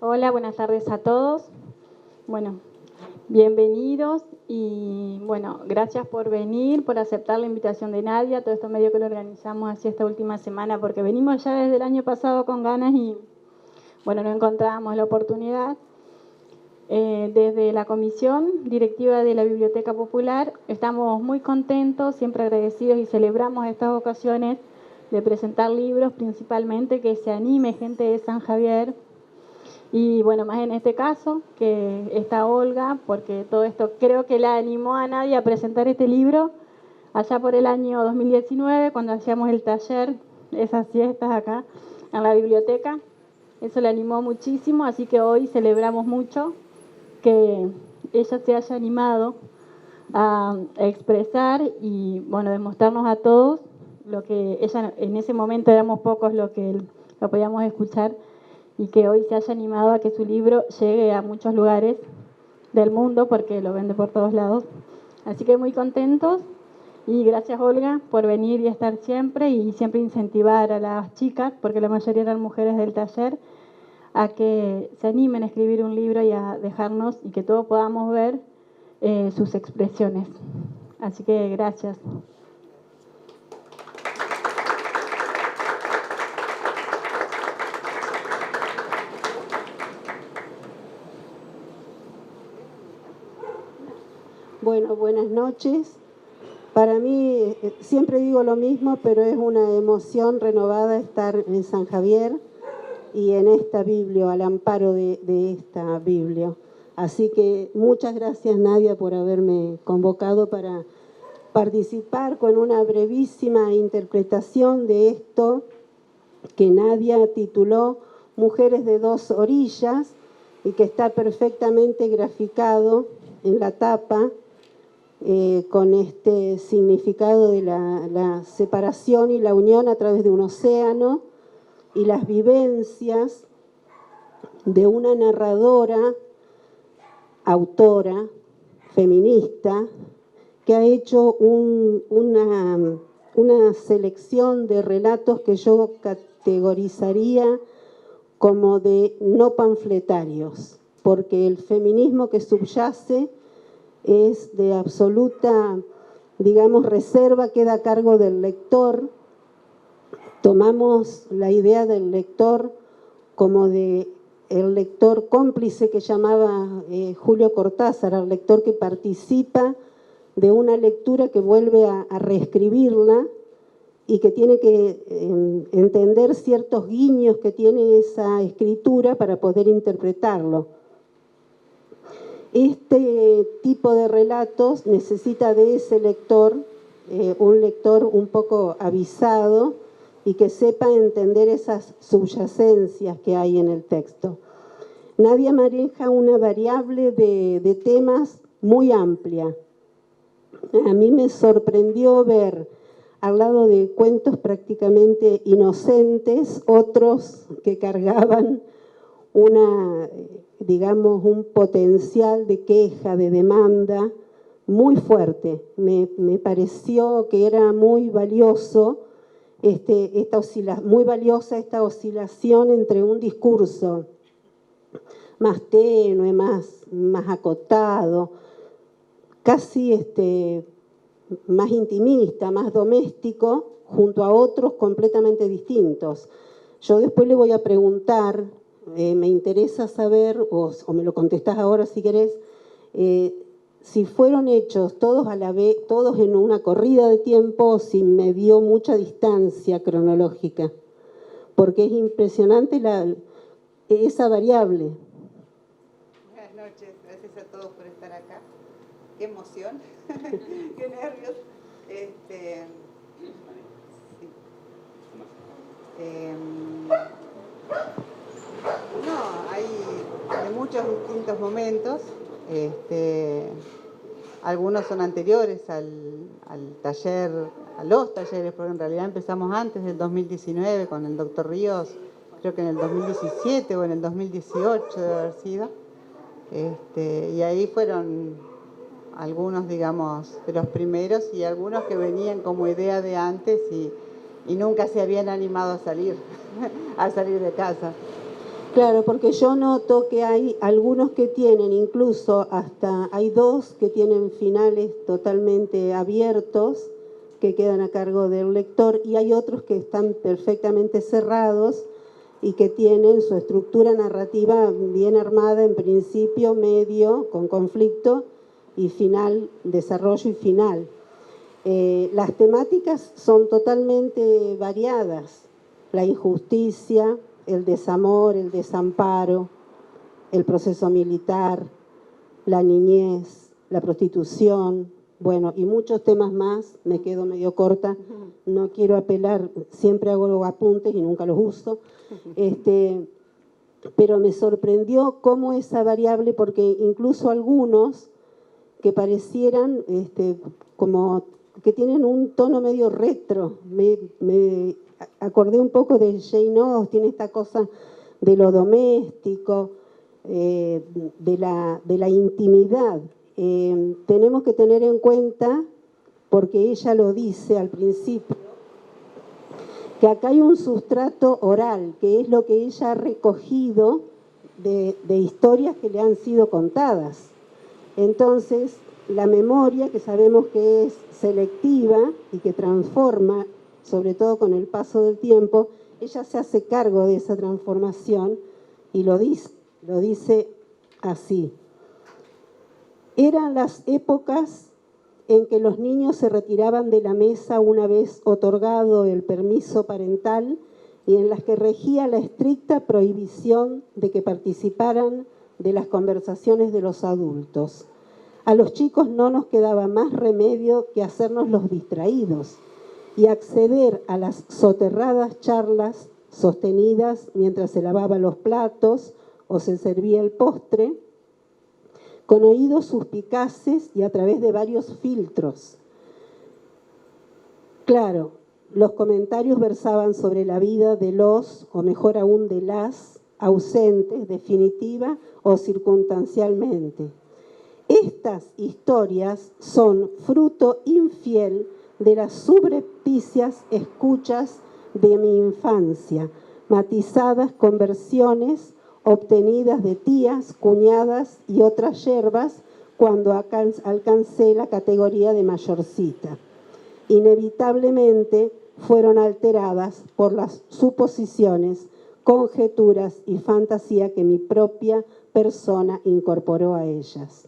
Hola, buenas tardes a todos. Bueno, bienvenidos y bueno, gracias por venir, por aceptar la invitación de Nadia. Todo esto medio que lo organizamos así esta última semana porque venimos ya desde el año pasado con ganas y bueno, no encontrábamos la oportunidad. Desde la Comisión Directiva de la Biblioteca Popular estamos muy contentos, siempre agradecidos y celebramos estas ocasiones de presentar libros, principalmente que se anime gente de San Javier. Y bueno, más en este caso, que está Olga, porque todo esto creo que la animó a Nadia a presentar este libro allá por el año 2019, cuando hacíamos el taller, esas siestas acá en la biblioteca. Eso le animó muchísimo, así que hoy celebramos mucho que ella se haya animado a expresar y bueno, demostrarnos a todos lo que ella en ese momento éramos pocos lo que lo podíamos escuchar y que hoy se haya animado a que su libro llegue a muchos lugares del mundo porque lo vende por todos lados. Así que muy contentos y gracias Olga por venir y estar siempre y siempre incentivar a las chicas, porque la mayoría eran mujeres del taller, a que se animen a escribir un libro y a dejarnos y que todos podamos ver sus expresiones. Así que gracias. Bueno, buenas noches. Para mí, siempre digo lo mismo, pero es una emoción renovada estar en San Javier y en esta Biblia, al amparo de esta Biblia. Así que muchas gracias, Nadia, por haberme convocado para participar con una brevísima interpretación de esto que Nadia tituló Mujeres de dos orillas y que está perfectamente graficado en la tapa. Con este significado de la separación y la unión a través de un océano y las vivencias de una narradora, autora, feminista, que ha hecho una selección de relatos que yo categorizaría como de no panfletarios, porque el feminismo que subyace es de absoluta, digamos, reserva, queda a cargo del lector. Tomamos la idea del lector como de el lector cómplice que llamaba Julio Cortázar, el lector que participa de una lectura que vuelve a reescribirla y que tiene que entender ciertos guiños que tiene esa escritura para poder interpretarlo. Este tipo de relatos necesita de ese lector, un lector un poco avisado y que sepa entender esas subyacencias que hay en el texto. Nadia maneja una variable de temas muy amplia. A mí me sorprendió ver al lado de cuentos prácticamente inocentes, otros que cargaban digamos, un potencial de queja, de demanda muy fuerte. Me pareció que era muy valioso muy valiosa esta oscilación entre un discurso más tenue, más acotado, casi más intimista, más doméstico, junto a otros completamente distintos. Yo después le voy a preguntar, me interesa saber, o me lo contestás ahora si querés, si fueron hechos todos a la vez, todos en una corrida de tiempo, o si me dio mucha distancia cronológica, porque es impresionante esa variable. Buenas noches, gracias a todos por estar acá. Qué emoción, qué nervios. Sí. No, hay de muchos distintos momentos. Algunos son anteriores al taller, a los talleres, porque en realidad empezamos antes del 2019 con el doctor Ríos, creo que en el 2017 o en el 2018 debe haber sido. Y ahí fueron algunos, digamos, de los primeros y algunos que venían como idea de antes y nunca se habían animado a salir, a salir de casa. Claro, porque yo noto que hay algunos que tienen, incluso hasta hay 2 que tienen finales totalmente abiertos, que quedan a cargo del lector, y hay otros que están perfectamente cerrados y que tienen su estructura narrativa bien armada en principio, medio, con conflicto, y final, desarrollo y final. Las temáticas son totalmente variadas: la injusticia, el desamor, el desamparo, el proceso militar, la niñez, la prostitución, bueno, y muchos temas más. Me quedo medio corta, no quiero apelar, siempre hago apuntes y nunca los uso, pero me sorprendió cómo esa variable, porque incluso algunos que parecieran como que tienen un tono medio retro. Me acordé un poco de Jane Austen, esta cosa de lo doméstico, de la intimidad. Tenemos que tener en cuenta, porque ella lo dice al principio, que acá hay un sustrato oral, que es lo que ella ha recogido de historias que le han sido contadas. Entonces, la memoria, que sabemos que es selectiva y que transforma, sobre todo con el paso del tiempo, ella se hace cargo de esa transformación y lo dice así. Eran las épocas en que los niños se retiraban de la mesa una vez otorgado el permiso parental y en las que regía la estricta prohibición de que participaran de las conversaciones de los adultos. A los chicos no nos quedaba más remedio que hacernos los distraídos y acceder a las soterradas charlas sostenidas mientras se lavaba los platos o se servía el postre, con oídos suspicaces y a través de varios filtros. Claro, los comentarios versaban sobre la vida de los, o mejor aún de las, ausentes, definitiva o circunstancialmente. Estas historias son fruto infiel de las subrepticias escuchas de mi infancia, matizadas con versiones obtenidas de tías, cuñadas y otras yerbas cuando alcancé la categoría de mayorcita. Inevitablemente fueron alteradas por las suposiciones, conjeturas y fantasía que mi propia persona incorporó a ellas.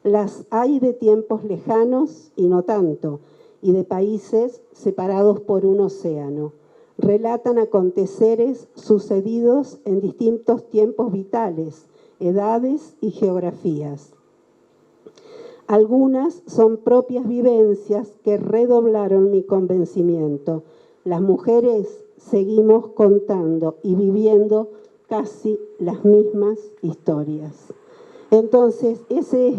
Las hay de tiempos lejanos y no tanto, y de países separados por un océano. Relatan aconteceres sucedidos en distintos tiempos vitales, edades y geografías. Algunas son propias vivencias que redoblaron mi convencimiento. Las mujeres seguimos contando y viviendo casi las mismas historias. Entonces, ese es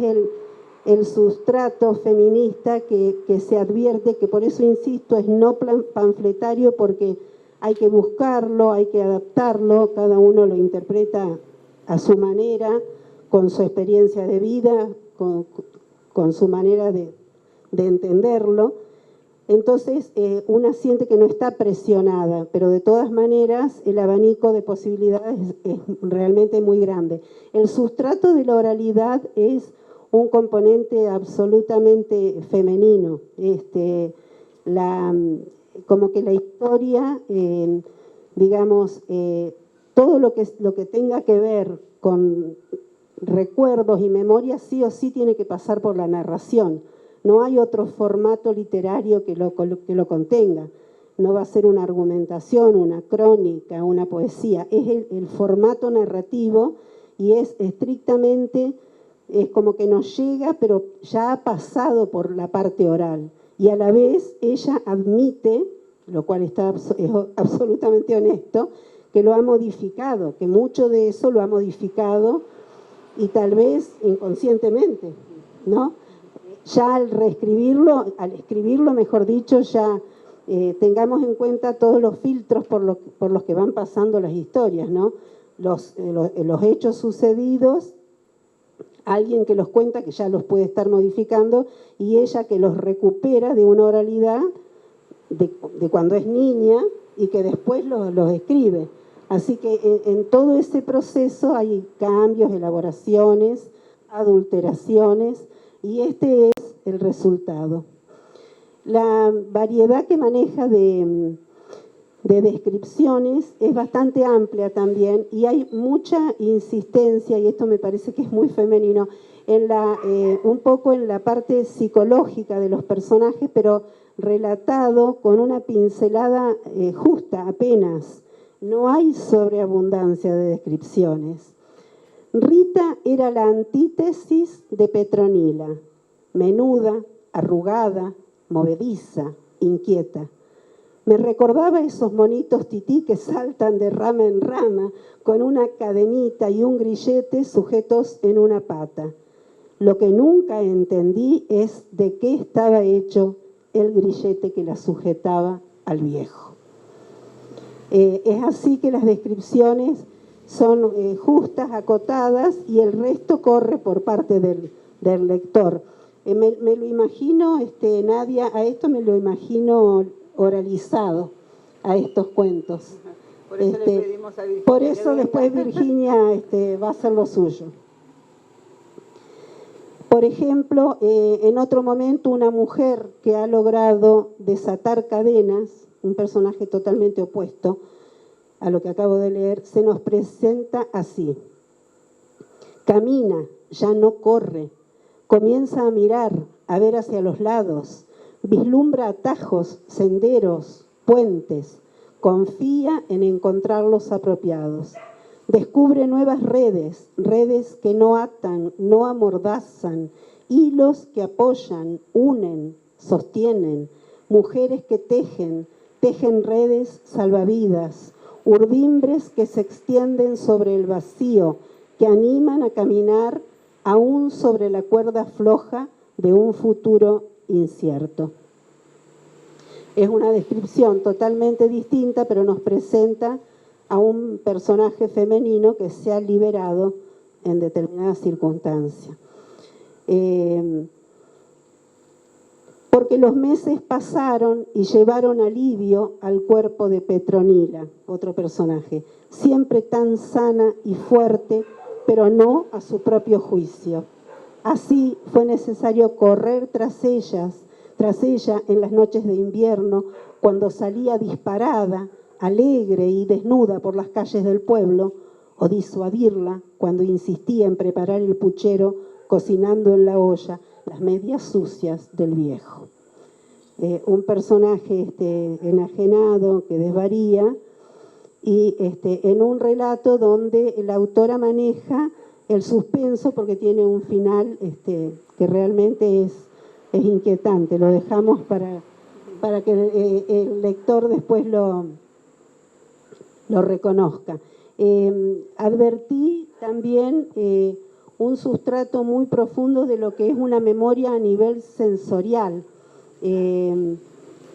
el sustrato feminista que se advierte, que por eso insisto, es no panfletario, porque hay que buscarlo, hay que adaptarlo, cada uno lo interpreta a su manera, con su experiencia de vida, con su manera de entenderlo. Entonces, una siente que no está presionada, pero de todas maneras el abanico de posibilidades es realmente muy grande. El sustrato de la oralidad es un componente absolutamente femenino. Como que la historia, todo lo que tenga que ver con recuerdos y memorias, sí o sí tiene que pasar por la narración. No hay otro formato literario que lo contenga. No va a ser una argumentación, una crónica, una poesía. Es el formato narrativo y es estrictamente, es como que nos llega, pero ya ha pasado por la parte oral. Y a la vez ella admite, lo cual es absolutamente honesto, que lo ha modificado, que mucho de eso lo ha modificado y tal vez inconscientemente, ¿no? Ya al escribirlo, mejor dicho, ya tengamos en cuenta todos los filtros por los que van pasando las historias, ¿no? Los hechos sucedidos, alguien que los cuenta, que ya los puede estar modificando, y ella que los recupera de una oralidad de cuando es niña y que después los escribe. Así que en todo ese proceso hay cambios, elaboraciones, adulteraciones, y este es el resultado. La variedad que maneja de descripciones es bastante amplia también, y hay mucha insistencia, y esto me parece que es muy femenino, un poco en la parte psicológica de los personajes, pero relatado con una pincelada justa, apenas. No hay sobreabundancia de descripciones. Rita era la antítesis de Petronila, menuda, arrugada, movediza, inquieta. Me recordaba esos monitos tití que saltan de rama en rama con una cadenita y un grillete sujetos en una pata. Lo que nunca entendí es de qué estaba hecho el grillete que la sujetaba al viejo. Es así que las descripciones son justas, acotadas, y el resto corre por parte del lector. Me lo imagino, Nadia, a esto me lo imagino oralizado, a estos cuentos. Por eso le pedimos a Virginia. Por eso después Virginia va a hacer lo suyo. Por ejemplo, en otro momento, una mujer que ha logrado desatar cadenas, un personaje totalmente opuesto a lo que acabo de leer, se nos presenta así. Camina, ya no corre, comienza a mirar, a ver hacia los lados, vislumbra atajos, senderos, puentes, confía en encontrar los apropiados. Descubre nuevas redes, redes que no atan, no amordazan, hilos que apoyan, unen, sostienen, mujeres que tejen redes salvavidas, urdimbres que se extienden sobre el vacío, que animan a caminar aún sobre la cuerda floja de un futuro incierto. Es una descripción totalmente distinta, pero nos presenta a un personaje femenino que se ha liberado en determinadas circunstancias. Porque los meses pasaron y llevaron alivio al cuerpo de Petronila, otro personaje, siempre tan sana y fuerte, pero no a su propio juicio. Así fue necesario correr tras ella en las noches de invierno, cuando salía disparada, alegre y desnuda por las calles del pueblo, o disuadirla cuando insistía en preparar el puchero, cocinando en la olla las medias sucias del viejo. Un personaje enajenado que desvaría, y en un relato donde la autora maneja el suspenso porque tiene un final que realmente es inquietante. Lo dejamos para que el lector después lo reconozca. Advertí también un sustrato muy profundo de lo que es una memoria a nivel sensorial.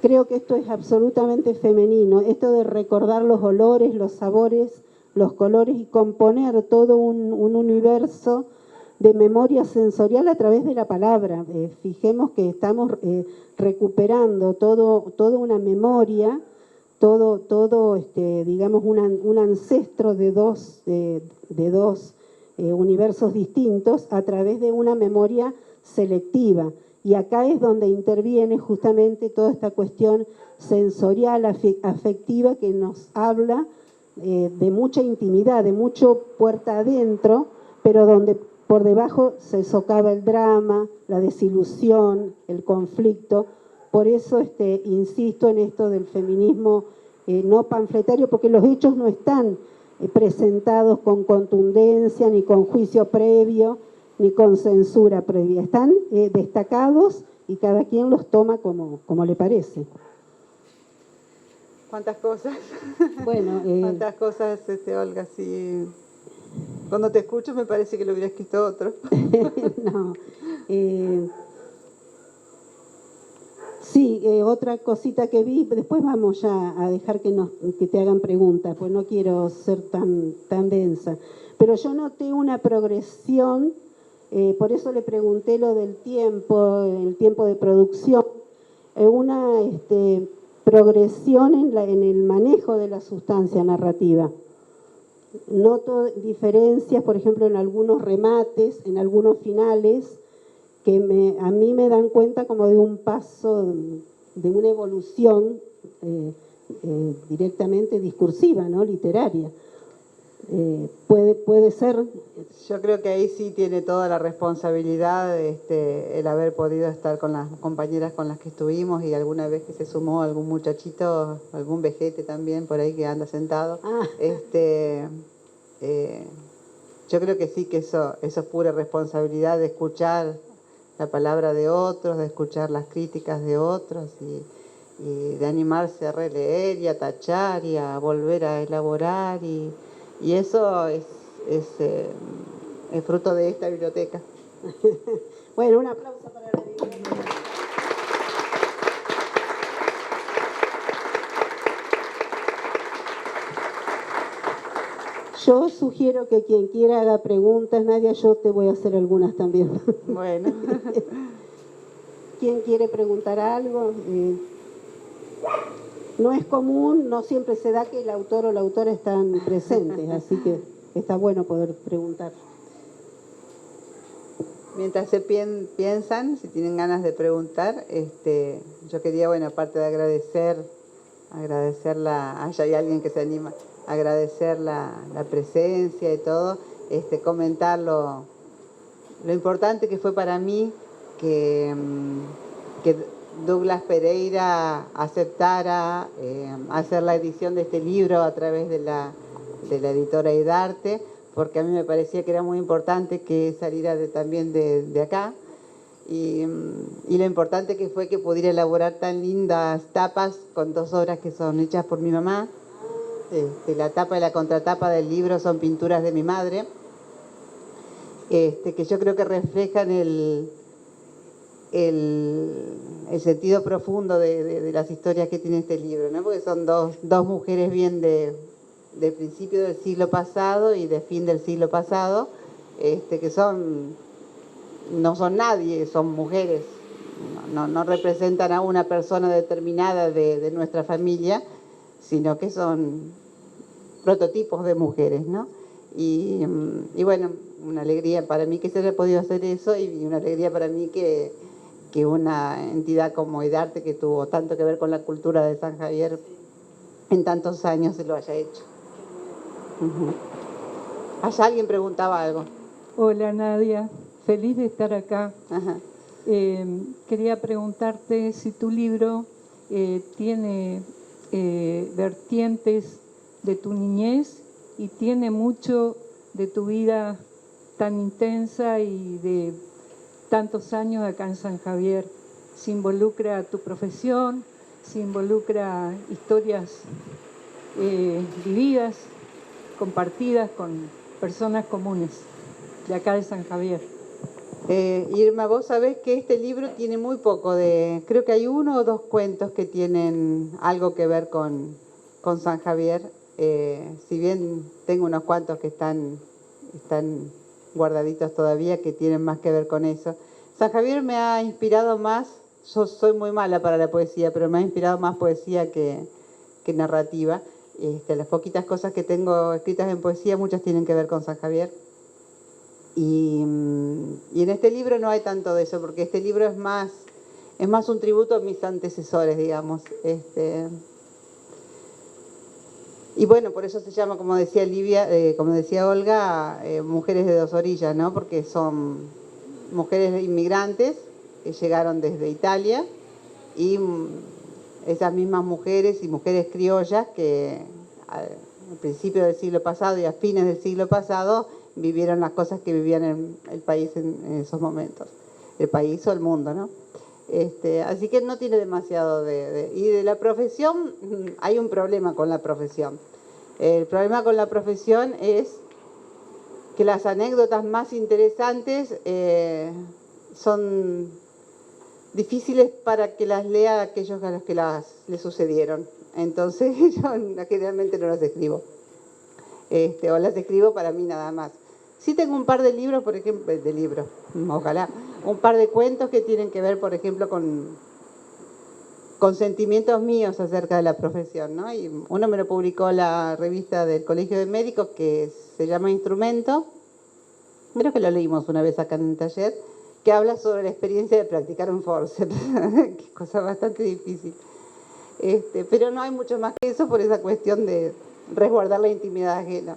Creo que esto es absolutamente femenino, esto de recordar los olores, los sabores, los colores, y componer todo un universo de memoria sensorial a través de la palabra. Fijemos que estamos recuperando toda una memoria, digamos, un ancestro de dos universos distintos a través de una memoria selectiva. Y acá es donde interviene justamente toda esta cuestión sensorial, afectiva, que nos habla de mucha intimidad, de mucho puerta adentro, pero donde por debajo se socava el drama, la desilusión, el conflicto. Por eso insisto en esto del feminismo no panfletario, porque los hechos no están presentados con contundencia, ni con juicio previo, ni con censura previa. Están destacados y cada quien los toma como le parece. ¿Cuántas cosas? Bueno, ¿cuántas cosas, Olga? Sí. Cuando te escucho me parece que lo hubiera escrito otro. No. Sí, otra cosita que vi, después vamos ya a dejar que te hagan preguntas, pues no quiero ser tan densa. Pero yo noté una progresión, por eso le pregunté lo del tiempo, el tiempo de producción, una progresión en el manejo de la sustancia narrativa. noto diferencias, por ejemplo, en algunos remates, en algunos finales, que a mí me dan cuenta como de un paso, de una evolución directamente discursiva, ¿no? Literaria. Puede ser. Yo creo que ahí sí tiene toda la responsabilidad el haber podido estar con las compañeras con las que estuvimos, y alguna vez que se sumó algún muchachito, algún vejete también por ahí que anda sentado. Yo creo que sí, que eso es pura responsabilidad de escuchar la palabra de otros, de escuchar las críticas de otros y de animarse a releer y a tachar y a volver a elaborar, y eso es fruto de esta biblioteca. Bueno, un aplauso para la biblioteca. Yo sugiero que quien quiera haga preguntas. Nadia, yo te voy a hacer algunas también. Bueno. ¿Quién quiere preguntar algo? No es común, no siempre se da que el autor o la autora están presentes, así que está bueno poder preguntar. Mientras se piensan, si tienen ganas de preguntar, yo quería, bueno, aparte de agradecerla, hay alguien que se anima, agradecer la presencia y todo, comentar lo importante que fue para mí que Douglas Pereira aceptara hacer la edición de este libro a través de la editora Idarte, porque a mí me parecía que era muy importante que saliera también de acá, y lo importante que fue que pudiera elaborar tan lindas tapas con 2 obras que son hechas por mi mamá. La tapa y la contratapa del libro son pinturas de mi madre, que yo creo que reflejan el sentido profundo de las historias que tiene este libro, ¿no? Porque son dos mujeres bien de principio del siglo pasado y de fin del siglo pasado, que no son nadie, son mujeres, no representan a una persona determinada de nuestra familia, sino que son prototipos de mujeres, ¿no? Y bueno, una alegría para mí que se haya podido hacer eso, y una alegría para mí que una entidad como Idarte, que tuvo tanto que ver con la cultura de San Javier en tantos años, se lo haya hecho. Allá alguien preguntaba algo. Hola Nadia, feliz de estar acá. Ajá. Quería preguntarte si tu libro tiene vertientes de tu niñez y tiene mucho de tu vida tan intensa y de tantos años acá en San Javier. Se involucra tu profesión, se involucra historias vividas, compartidas con personas comunes de acá de San Javier. Irma, vos sabés que este libro tiene muy poco creo que hay 1 o 2 cuentos que tienen algo que ver con San Javier, si bien tengo unos cuantos que están guardaditos todavía, que tienen más que ver con eso. San Javier me ha inspirado más, yo soy muy mala para la poesía, pero me ha inspirado más poesía que narrativa. Las poquitas cosas que tengo escritas en poesía, muchas tienen que ver con San Javier. Y en este libro no hay tanto de eso, porque este libro es más un tributo a mis antecesores, digamos. Y bueno, por eso se llama, como decía Olga, Mujeres de 2 orillas, ¿no? Porque son mujeres inmigrantes que llegaron desde Italia, y esas mismas mujeres y mujeres criollas que al principio del siglo pasado y a fines del siglo pasado vivieron las cosas que vivían en el país en esos momentos, el país o el mundo, ¿no? Así que no tiene demasiado y de la profesión, hay un problema con la profesión. El problema con la profesión es que las anécdotas más interesantes son difíciles para que las lea aquellos a los que les sucedieron. Entonces yo generalmente no las escribo. O las escribo para mí nada más. Sí tengo un par de libros, por ejemplo, ojalá, un par de cuentos que tienen que ver, por ejemplo, con con sentimientos míos acerca de la profesión, ¿no? Y uno me lo publicó la revista del Colegio de Médicos, que se llama Instrumento, creo que lo leímos una vez acá en el taller, que habla sobre la experiencia de practicar un forceps, que es cosa bastante difícil. Pero no hay mucho más que eso por esa cuestión de resguardar la intimidad ajena.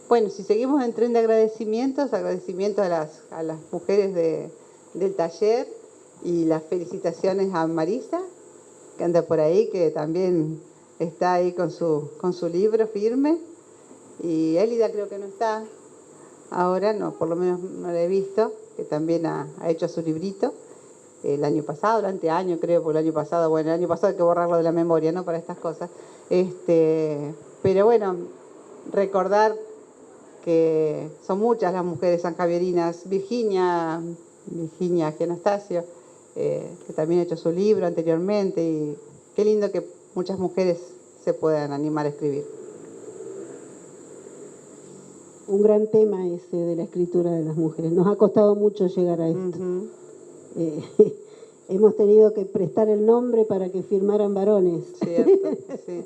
Bueno, si seguimos en tren de agradecimientos, agradecimientos a las mujeres del taller y las felicitaciones a Marisa, que anda por ahí, que también está ahí con su libro firme. Y Elida creo que no está ahora, no, por lo menos no la he visto, que también ha hecho su librito el año pasado, el anteaño creo, porque el año pasado hay que borrarlo de la memoria, ¿no? Para estas cosas. Pero bueno, recordar que son muchas las mujeres sanjavierinas, Virginia Anastasio, que también ha hecho su libro anteriormente, y qué lindo que muchas mujeres se puedan animar a escribir. Un gran tema ese de la escritura de las mujeres. Nos ha costado mucho llegar a esto. Hemos tenido que prestar el nombre para que firmaran varones. Cierto, sí.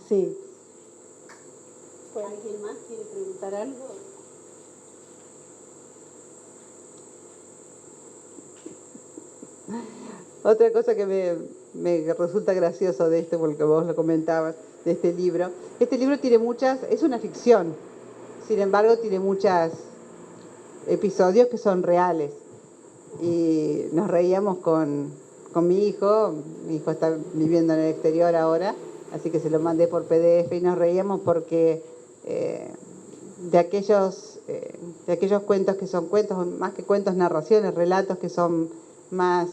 Sí. ¿Alguien más quiere preguntar algo? Otra cosa que me resulta gracioso de esto, porque vos lo comentabas, de este libro tiene es una ficción, sin embargo tiene muchos episodios que son reales. Y nos reíamos con mi hijo está viviendo en el exterior ahora, así que se lo mandé por PDF, y nos reíamos porque de aquellos cuentos que son cuentos, más que cuentos, narraciones, relatos que son más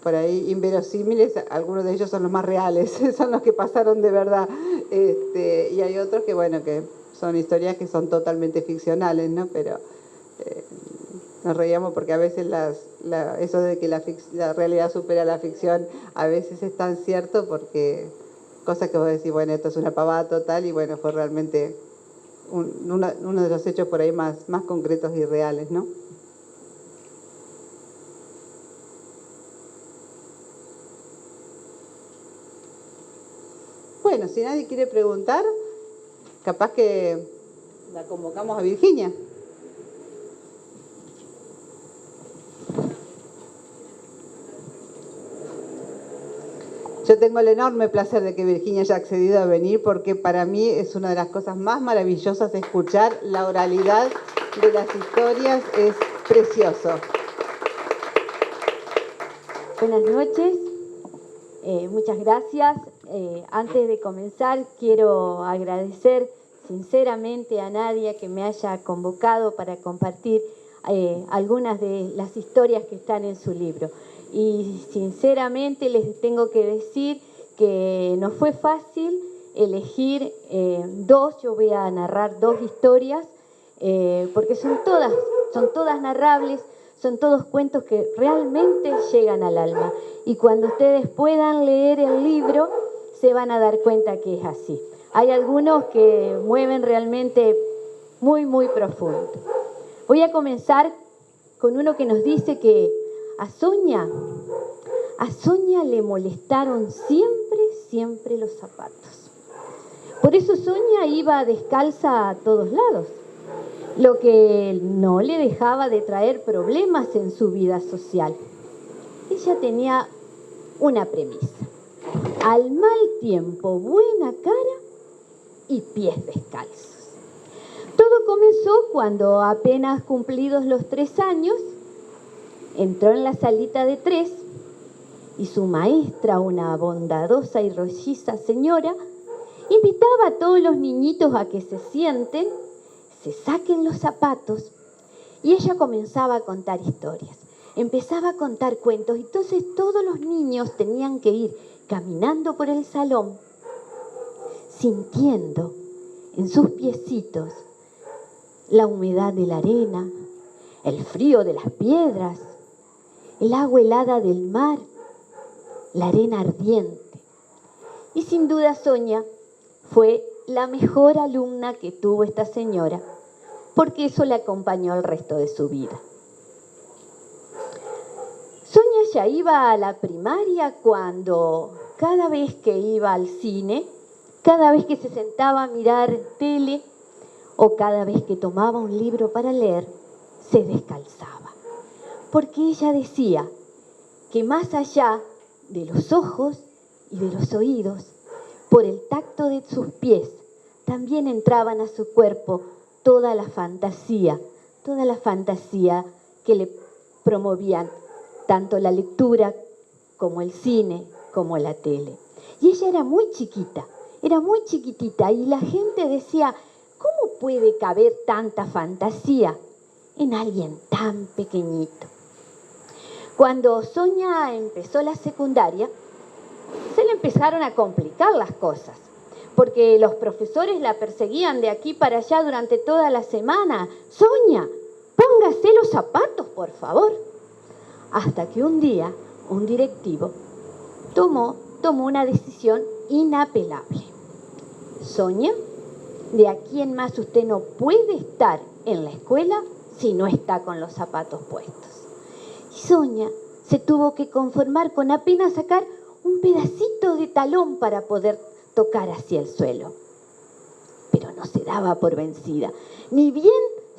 por ahí inverosímiles, algunos de ellos son los más reales, son los que pasaron de verdad, y hay otros que bueno, que son historias que son totalmente ficcionales, ¿no? Pero nos reíamos porque a veces eso de que la realidad supera la ficción a veces es tan cierto, porque cosas que vos decís, bueno, esto es una pavada total, y bueno, fue realmente uno de los hechos por ahí más concretos y reales, ¿no? Bueno, si nadie quiere preguntar, capaz que la convocamos a Virginia. Yo tengo el enorme placer de que Virginia haya accedido a venir, porque para mí es una de las cosas más maravillosas escuchar la oralidad de las historias, es precioso. Buenas noches, muchas gracias. Antes de comenzar quiero agradecer sinceramente a Nadia que me haya convocado para compartir algunas de las historias que están en su libro. Y sinceramente les tengo que decir que no fue fácil elegir dos. Yo voy a narrar dos historias porque son todas narrables, son todos cuentos que realmente llegan al alma. Y cuando ustedes puedan leer el libro se van a dar cuenta que es así. Hay algunos que mueven realmente muy, muy profundo. Voy a comenzar con uno que nos dice que a Sonia le molestaron siempre los zapatos. Por eso Sonia iba descalza a todos lados, lo que no le dejaba de traer problemas en su vida social. Ella tenía una premisa: al mal tiempo, buena cara y pies descalzos. Todo comenzó cuando, apenas cumplidos los 3 años, entró en la salita de 3 y su maestra, una bondadosa y rolliza señora, invitaba a todos los niñitos a que se sienten, se saquen los zapatos, y ella comenzaba a contar historias. Empezaba a contar cuentos, y entonces todos los niños tenían que ir caminando por el salón, sintiendo en sus piecitos la humedad de la arena, el frío de las piedras, el agua helada del mar, la arena ardiente. Y sin duda Sonia fue la mejor alumna que tuvo esta señora, porque eso le acompañó el resto de su vida. Sonia ya iba a la primaria cuando cada vez que iba al cine, cada vez que se sentaba a mirar tele o cada vez que tomaba un libro para leer, se descalzaba. Porque ella decía que más allá de los ojos y de los oídos, por el tacto de sus pies, también entraban a su cuerpo toda la fantasía que le promovían tanto la lectura como el cine, como la tele. Y ella era muy chiquitita, y la gente decía, ¿cómo puede caber tanta fantasía en alguien tan pequeñito? Cuando Sonia empezó la secundaria, se le empezaron a complicar las cosas, porque los profesores la perseguían de aquí para allá durante toda la semana. Sonia, póngase los zapatos, por favor. Hasta que un día, un directivo tomó una decisión inapelable. Sonia, de aquí en más usted no puede estar en la escuela si no está con los zapatos puestos. Y Sonia se tuvo que conformar con apenas sacar un pedacito de talón para poder tocar hacia el suelo. Pero no se daba por vencida. Ni bien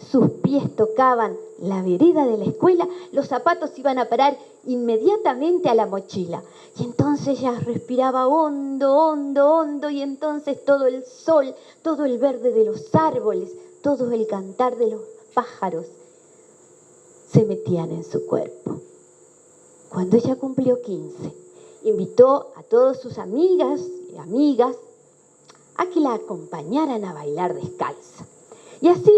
sus pies tocaban la vereda de la escuela, los zapatos iban a parar inmediatamente a la mochila. Y entonces ella respiraba hondo, y entonces todo el sol, todo el verde de los árboles, todo el cantar de los pájaros se metían en su cuerpo. Cuando ella cumplió 15, invitó a todas sus amigas y amigas a que la acompañaran a bailar descalza. Y así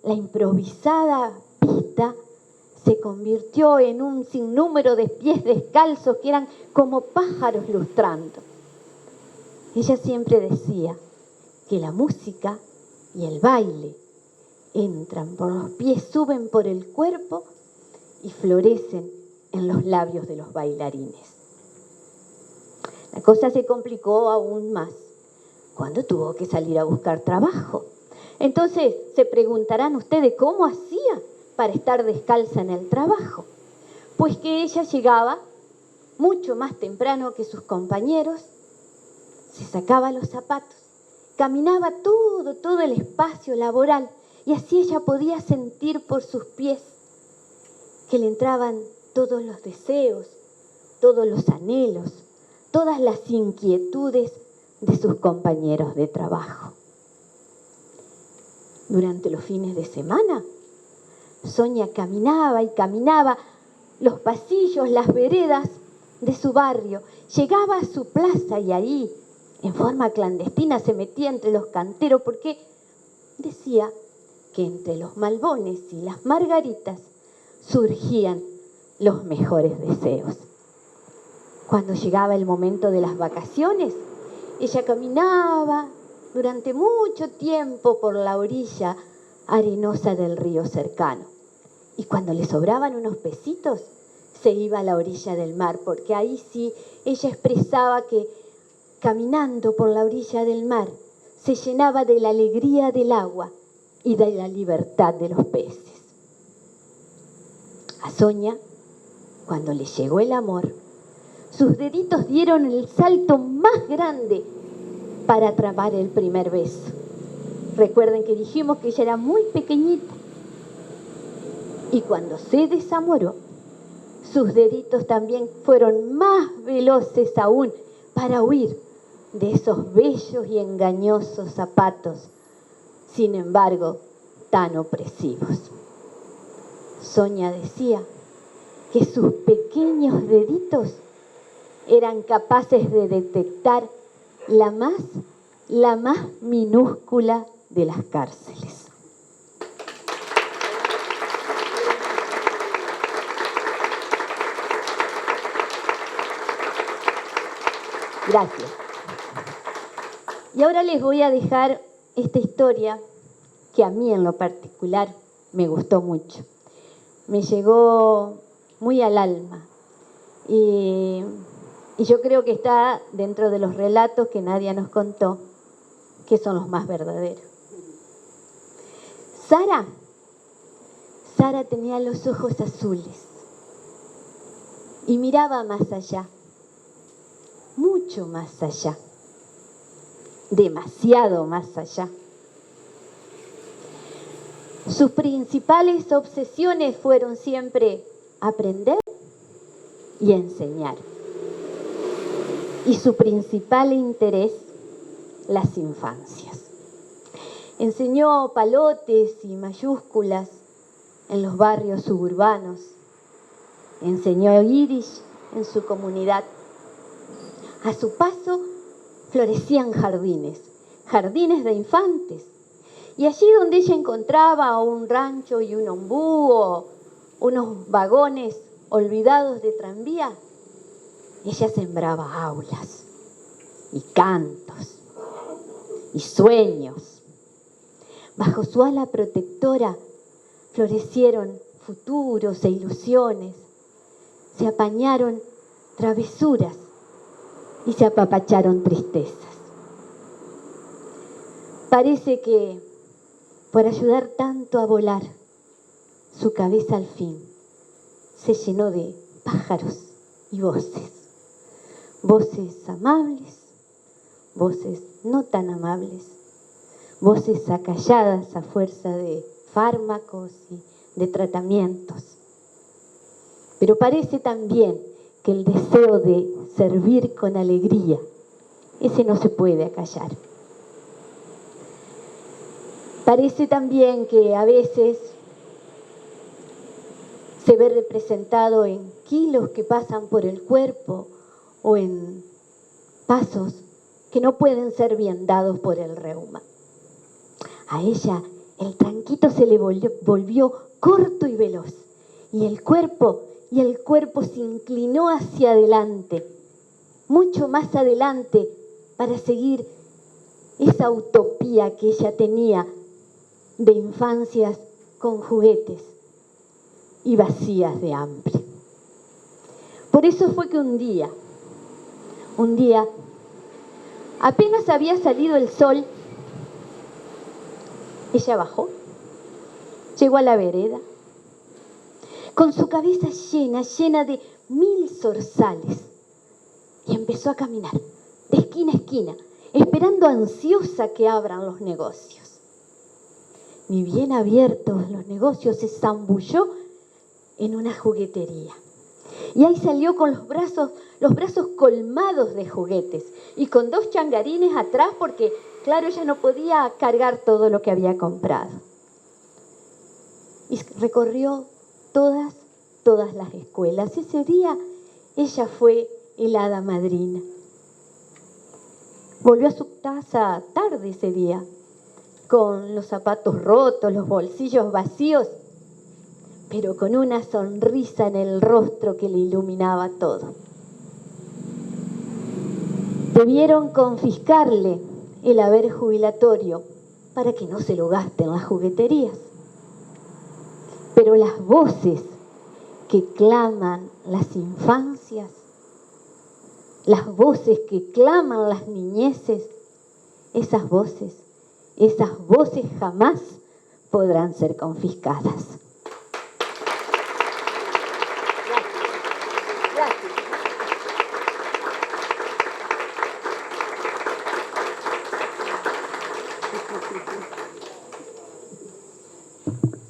la improvisada pista se convirtió en un sinnúmero de pies descalzos que eran como pájaros lustrando. Ella siempre decía que la música y el baile entran por los pies, suben por el cuerpo y florecen en los labios de los bailarines. La cosa se complicó aún más cuando tuvo que salir a buscar trabajo. Entonces se preguntarán ustedes cómo hacía para estar descalza en el trabajo. Pues que ella llegaba mucho más temprano que sus compañeros, se sacaba los zapatos, caminaba todo el espacio laboral y así ella podía sentir por sus pies que le entraban todos los deseos, todos los anhelos, todas las inquietudes de sus compañeros de trabajo. Durante los fines de semana, Sonia caminaba y caminaba los pasillos, las veredas de su barrio. Llegaba a su plaza y ahí, en forma clandestina, se metía entre los canteros porque decía que entre los malbones y las margaritas surgían los mejores deseos. Cuando llegaba el momento de las vacaciones, ella caminaba durante mucho tiempo por la orilla arenosa del río cercano. Y cuando le sobraban unos pesitos, se iba a la orilla del mar, porque ahí sí ella expresaba que caminando por la orilla del mar se llenaba de la alegría del agua y de la libertad de los peces. A Sonia, cuando le llegó el amor, sus deditos dieron el salto más grande para atrapar el primer beso. Recuerden que dijimos que ella era muy pequeñita. Y cuando se desamoró, sus deditos también fueron más veloces aún para huir de esos bellos y engañosos zapatos, sin embargo, tan opresivos. Sonia decía que sus pequeños deditos eran capaces de detectar la más minúscula de las cárceles. Gracias. Y ahora les voy a dejar esta historia que a mí en lo particular me gustó mucho. Me llegó muy al alma y yo creo que está dentro de los relatos que Nadia nos contó, que son los más verdaderos. Sara tenía los ojos azules y miraba más allá, mucho más allá, demasiado más allá. Sus principales obsesiones fueron siempre aprender y enseñar. Y su principal interés, las infancias. Enseñó palotes y mayúsculas en los barrios suburbanos. Enseñó yiddish en su comunidad. A su paso florecían jardines de infantes. Y allí donde ella encontraba un rancho y un ombú o unos vagones olvidados de tranvía, ella sembraba aulas y cantos y sueños. Bajo su ala protectora florecieron futuros e ilusiones. Se apañaron travesuras y se apapacharon tristezas. Parece que por ayudar tanto a volar, su cabeza al fin se llenó de pájaros y voces. Voces amables, voces no tan amables, voces acalladas a fuerza de fármacos y de tratamientos. Pero parece también que el deseo de servir con alegría, ese no se puede acallar. Parece también que a veces se ve representado en kilos que pasan por el cuerpo o en pasos que no pueden ser bien dados por el reuma. A ella el tranquito se le volvió corto y veloz y el cuerpo se inclinó hacia adelante, mucho más adelante, para seguir esa utopía que ella tenía de infancias con juguetes y vacías de hambre. Por eso fue que un día, apenas había salido el sol, ella bajó, llegó a la vereda, con su cabeza llena de 1000 zorzales, y empezó a caminar de esquina a esquina, esperando ansiosa que abran los negocios. Ni bien abiertos los negocios, se zambulló en una juguetería. Y ahí salió con los brazos colmados de juguetes y con 2 changarines atrás porque, claro, ella no podía cargar todo lo que había comprado. Y recorrió todas las escuelas. Ese día ella fue el hada madrina. Volvió a su casa tarde ese día, con los zapatos rotos, los bolsillos vacíos, pero con una sonrisa en el rostro que le iluminaba todo. Debieron confiscarle el haber jubilatorio para que no se lo gaste en las jugueterías. Pero las voces que claman las infancias, las voces que claman las niñeces, esas voces jamás podrán ser confiscadas.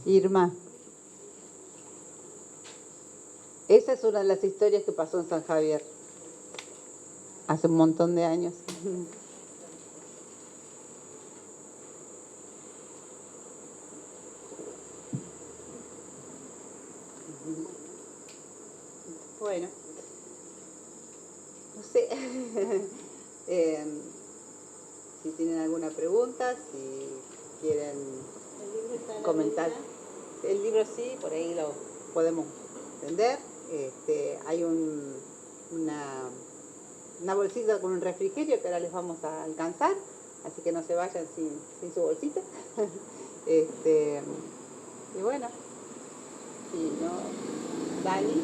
Irma, esa es una de las historias que pasó en San Javier hace un montón de años. Bueno, no sé si tienen alguna pregunta, si quieren comentar. El libro sí, por ahí lo podemos vender. Hay una bolsita con un refrigerio que ahora les vamos a alcanzar, así que no se vayan sin su bolsita. Y bueno, si no, Dani,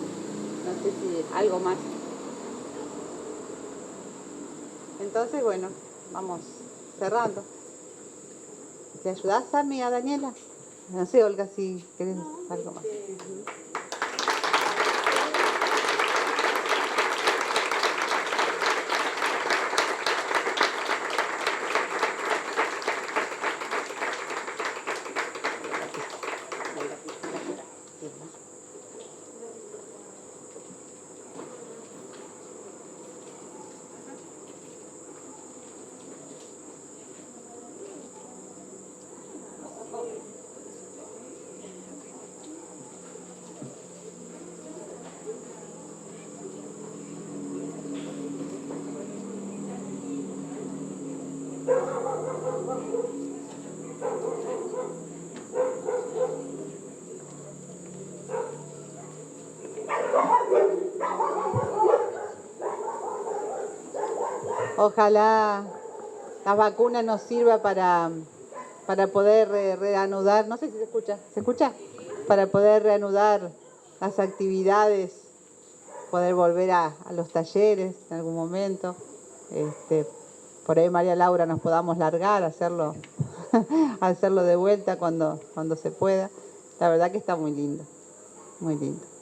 no sé si algo más. Entonces, bueno, vamos cerrando. ¿Le ayudás, Sami, a Daniela? No sé, Olga, si querés algo más. Ojalá la vacuna nos sirva para poder reanudar, no sé si ¿se escucha? Para poder reanudar las actividades, poder volver a los talleres en algún momento. Por ahí María Laura nos podamos largar, hacerlo de vuelta cuando se pueda. La verdad que está muy lindo, muy lindo.